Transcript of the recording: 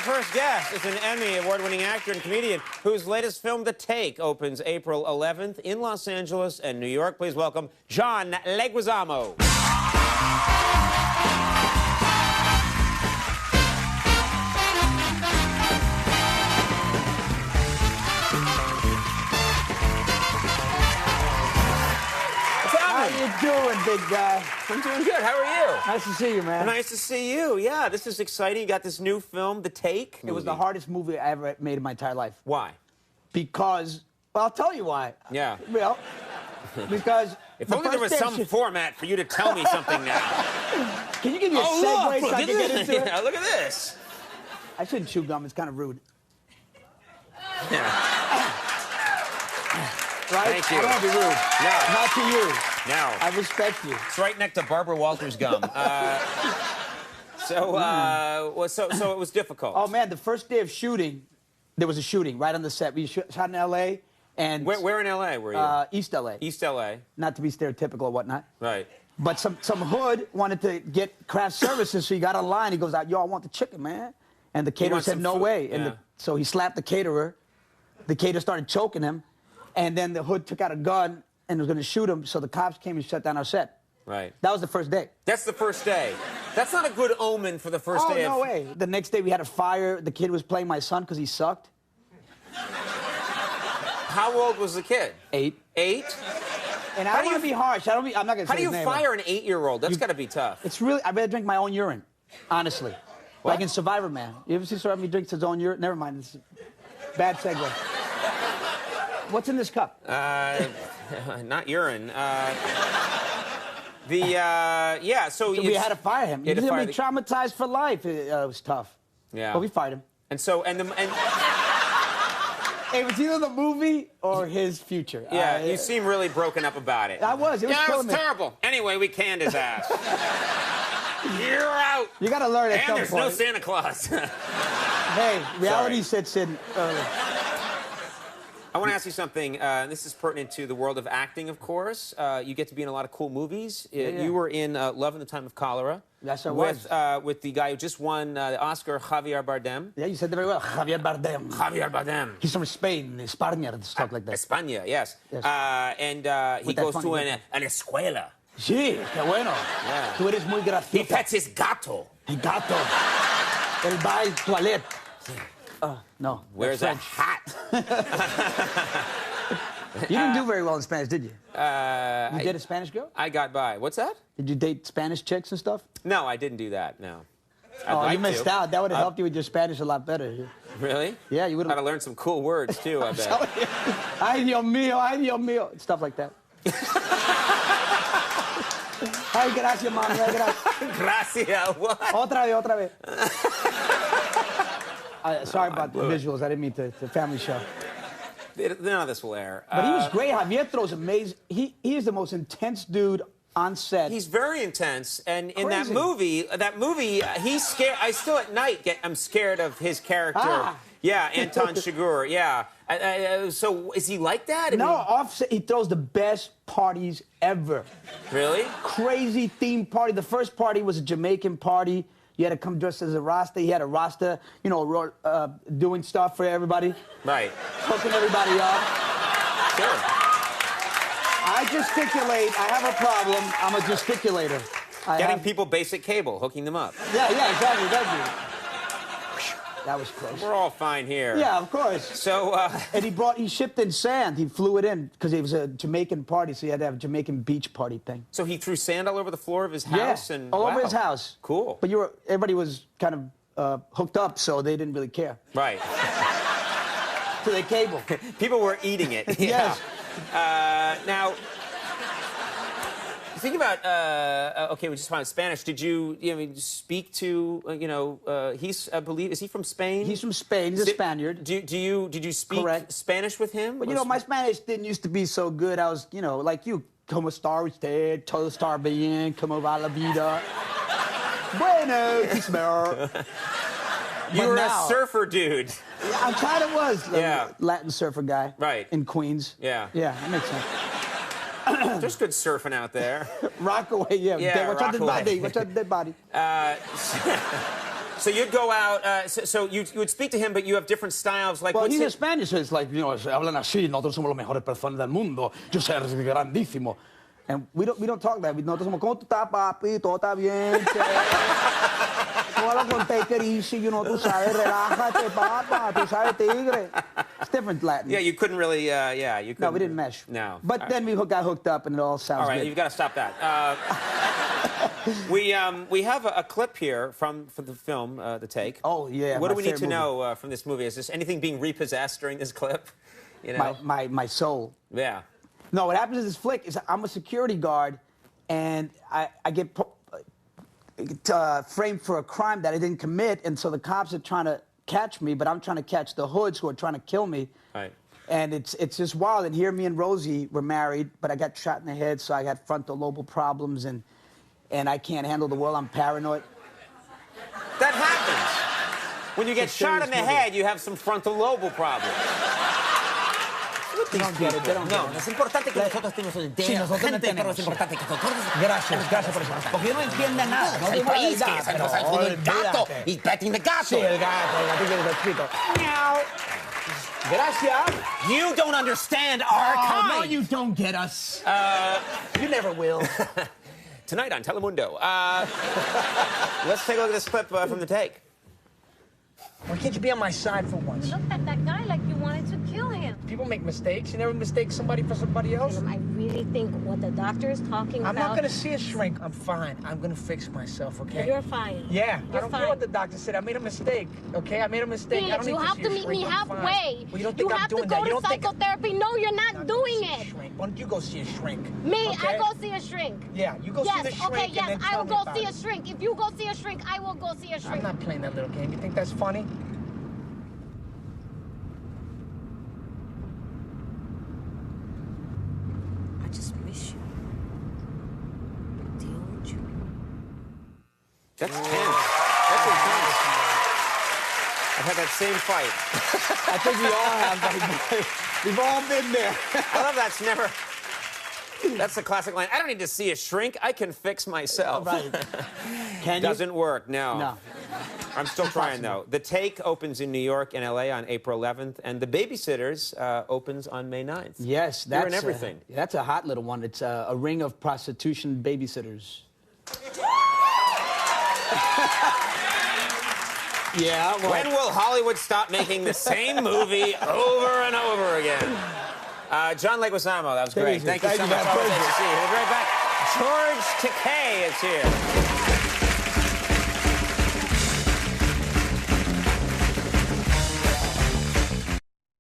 first guest is an Emmy award-winning actor and comedian whose latest film, The Take, opens April 11th in Los Angeles and New York. Please welcome John Leguizamo. How you doing, big guy? I'm doing good. How are you? Nice to see you, man. Nice to see you. Yeah, this is exciting. You got this new film, The Take. It was the hardest movie I ever made in my entire life. Why? Because, well, I'll tell you why. Yeah. Well, because... If only there was some format for you to tell me something now. Can you give me a segue so I can get into it? Yeah, look at this. I shouldn't chew gum. It's kind of rude. Yeah. Right? Thank you. I don't want to be rude. No. Not to you. No. I respect you. It's right next to Barbara Walters gum. So it was difficult. Oh, man, the first day of shooting, there was a shooting right on the set. We shot in L.A. and... Where in L.A. were you? East L.A. East L.A. Not to be stereotypical or whatnot. Right. But some hood wanted to get craft services, so he got online. He goes out, yo, I want the chicken, man. And the caterer said, no way. And so he slapped the caterer. The caterer started choking him. And then the hood took out a gun and was going to shoot him, so the cops came and shut down our set. Right. That was the first day. That's the first day. That's not a good omen for the first day. Oh, no way. The next day we had a fire. The kid was playing my son because he sucked. How old was the kid? 8. 8? And I don't want to be harsh. I'm not going to say How do you his name. fire an 8-year-old? That's got to be tough. It's really... I better drink my own urine, honestly. What? Like in Survivor Man. You ever see Survivor Man? He drinks his own urine? Never mind. It's a bad segue. What's in this cup? Not urine. So we had to fire him. He was going to be traumatized for life. It was tough. Yeah. But we fired him. And so, It was either the movie or his future. Yeah, you seem really broken up about it. I was. It was it was terrible. Anyway, we canned his ass. You're out. You got to learn at some point. And there's no Santa Claus. Hey, reality sets in early. I want to ask you something. This is pertinent to the world of acting, of course. You get to be in a lot of cool movies. Yeah. You were in Love in the Time of Cholera. Yes, I was. With the guy who just won the Oscar, Javier Bardem. Yeah, you said that very well. Javier Bardem. Javier Bardem. He's from Spain, España, stuff like that. España, yes. Yes. He goes to an escuela. Sí, qué bueno. Yeah. Tú eres muy gracioso. He pets his gato. El gato. El va al toilet. No. Wears a hat. You didn't do very well in Spanish, did you? You did a Spanish girl? I got by. What's that? Did you date Spanish chicks and stuff? No, I didn't do that, no. You missed out. That would have helped you with your Spanish a lot better. Really? Yeah, you would have. Got to learn some cool words, too, I bet. Ay, Dios mío, ay, Dios mío. Stuff like that. Ay, gracias, mami. Ay, gracias. Gracias, what? Otra vez. Sorry about the visuals. I didn't mean to family show. None of this will air. But he was great. Javier throws amazing. He is the most intense dude on set. He's very intense, and in that movie, he's scared. I still at night I'm scared of his character. Yeah, Anton Chigurh. Yeah. So is he like that? No, offset. He throws the best parties ever. Really? Crazy themed party. The first party was a Jamaican party. You had to come dressed as a Rasta. He had a Rasta, doing stuff for everybody. Right. Hooking everybody up. Sure. I gesticulate. I have a problem. I'm a gesticulator. Getting people basic cable, hooking them up. Yeah, exactly. Thank you. That was close. We're all fine here. Yeah, of course. So, and he shipped in sand. He flew it in because it was a Jamaican party, so he had to have a Jamaican beach party thing. So he threw sand all over the floor of his house? Yeah, and all over his house. Cool. But everybody was kind of hooked up, so they didn't really care. Right. To the cable. People were eating it. Yeah. Yes. Now, think about, okay, we just found Spanish. Did you speak to, I believe, is he from Spain? He's from Spain. He's a Spaniard. Did you speak Spanish with him? Well, my Spanish didn't used to be so good. I was, like you, como está usted, todo está bien, como va la vida. Bueno, quismer. You were a surfer dude. Yeah, I kind of was. Yeah. Latin surfer guy. Right. In Queens. Yeah. Yeah, that makes sense. There's good surfing out there. Rockaway, yeah. Yeah, Watch out the body. Watch out the dead body. So you'd go out, so you would speak to him, but you have different styles. Like, well, he's in Spanish, so it's like, you know, hablan así, nosotros somos los mejores personas del mundo, yo soy grandísimo. And we don't talk that. Nosotros somos, ¿cómo tú estás, papi? Todo está bien, no hablas con take it easy, you know, tú sabes, relájate, papa, tú sabes, tigre. It's different Latin. Yeah, you couldn't really, yeah, you couldn't. No, we didn't mesh. No. But then we got hooked up and it all sounds good. All right, you've got to stop that. We have a clip here from the film, The Take. Oh, yeah. What do we need to know from this movie? Is this anything being repossessed during this clip? You know? My soul. Yeah. No, what happens in this flick is I'm a security guard, and I get framed for a crime that I didn't commit, and so the cops are trying to catch me, but I'm trying to catch the hoods who are trying to kill me. Right. And it's just wild. And here, me and Rosie were married, but I got shot in the head, so I got frontal lobal problems, and I can't handle the world. I'm paranoid. That happens. When you get shot in the head, you have some frontal lobal problems. They don't get it. They don't get it. Es importante que nosotros estemos en idea, gente, pero es importante que nosotros... Gracias por eso. Porque yo no entiendo nada. El país que es el gato y petting the gato. Sí, el gatito el gatito. Meow. Gracias. You don't understand our kind. No, you don't get us. You never will. Tonight on Telemundo. Let's take a look at this clip from The Take. Why can't you be on my side for once? You looked at that guy like you wanted to kill him. People make mistakes. You never mistake somebody for somebody else. I really think what the doctor is talking I'm about... not going to see a shrink. I'm fine. I'm going to fix myself, okay? You're fine. Yeah. You're I don't fine. care what the doctor said. I made a mistake, okay? I made a mistake. I don't Felix, need you to have see to a meet shrink. me I'm halfway. fine. Well, you don't think You I'm have to doing go that. You to don't think psychotherapy. No, you're not I'm doing see a it. shrink. Why don't you go see a shrink? Me, okay? I go see a shrink. Yeah, you go see the shrink okay, and yes, then I tell will me go about see it. a shrink. If you go see a shrink, I will go see a I'm shrink. not playing that little game. You think that's funny? I just miss you. Deal with you. That's tense. That's intense. I've had that same fight. I think we all have, buddy. We've all been there. I love that's never... That's the classic line. I don't need to see a shrink. I can fix myself. Right. Can you? Doesn't work, no. No. I'm still trying, though. The Take opens in New York and L.A. on April 11th, and The Babysitters opens on May 9th. Yes, You're in that's everything. That's a hot little one. It's a ring of prostitution babysitters. Yeah. Well, When will Hollywood stop making the same movie over and over again? John Leguizamo, that was great. easy. Thank you so Thank you, much. man. Always nice to see you. We'll be right back. George Takei is here.